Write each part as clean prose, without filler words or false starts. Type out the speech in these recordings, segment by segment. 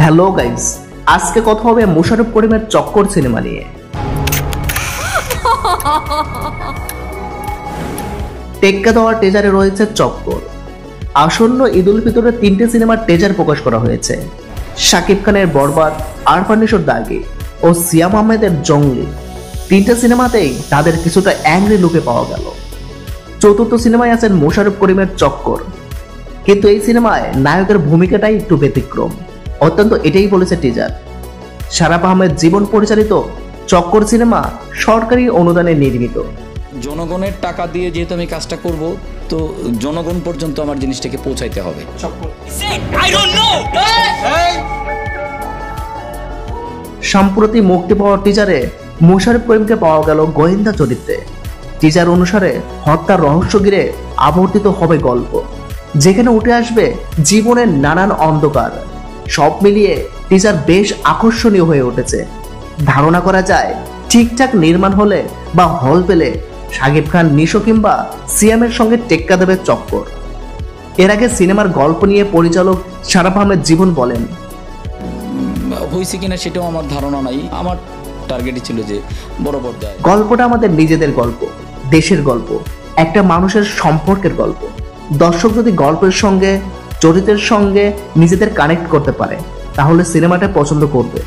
Hello guys, আজকে কথা হবে মোশাররফ করিমের চক্কর সিনেমা নিয়ে। টেক্কা দেওয়ার টেজারে রয়েছে চক্কর। আসন্ন ঈদ উল ফিতরের 3টে সিনেমার টেজার প্রকাশ করা হয়েছে। শাকিব খানের বরবাদ, আরফান নিশোর দাগি ও সিয়াম আহমেদের জঙ্গলি 3টে সিনেমাতেই তাদের কিছুটা অ্যাংরি লুকে পাওয়া গেল। চতুর্থ সিনেমায় আছেন মোশাররফ করিমের চক্কর, কিন্তু এই সিনেমায় নায়কের ভূমিকাটাই একটু ব্যতিক্রম। অত্যন্ত এটাই বলেছে টিজার। শারাফ আহমেদ জীবন পরিচালিত চক্কর সিনেমা সরকারি অনুদানে নির্মিত। জনগণের টাকা দিয়ে যেহেতু আমি কাজটা করব, তো জনগণ পর্যন্ত আমার জিনিসটাকে পৌঁছাইতে হবে। সম্প্রতি মুক্তি পাওয়া টিজারে মোশাররফ করিমকে পাওয়া গেল গোয়েন্দা চরিত্রে। টিজার অনুসারে হত্যার রহস্য ঘিরে আবর্তিত হবে গল্প, যেখানে উঠে আসবে জীবনের নানান অন্ধকার। সব মিলিয়ে টিজার বেশ আকর্ষণীয় হয়ে উঠেছে। ধারণা করা যায় ঠিকঠাক নির্মাণ হলে বা হল পেলে শাকিব খান, নিশো কিংবা সিয়ামের সঙ্গে টেক্কা দেবে চক্কর। এর আগে সিনেমার গল্প নিয়ে পরিচালক শারাফ আহমেদ জীবন বলেন, হয়েছে কিনা সেটাও আমার ধারণা নাই। আমার টার্গেটই ছিল যে বড় পর্দায় গল্পটা আমাদের নিজেদের গল্প, দেশের গল্প, একটা মানুষের সম্পর্কের গল্প। দর্শক যদি গল্পের সঙ্গে, চরিত্রের সঙ্গে নিজেদের কানেক্ট করতে পারে, তাহলে সিনেমাটা পছন্দ করবে।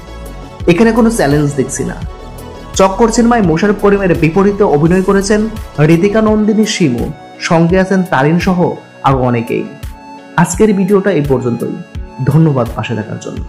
এখানে কোনো চ্যালেঞ্জ দেখছি না। চক্কর সিনেমায় মোশাররফ করিমের বিপরীতে অভিনয় করেছেন ঋতিকা নন্দিনী শিমু, সঙ্গে আছেন তারিন সহ আরো অনেকেই। আজকের ভিডিওটা এই পর্যন্তই। ধন্যবাদ পাশে থাকার জন্য।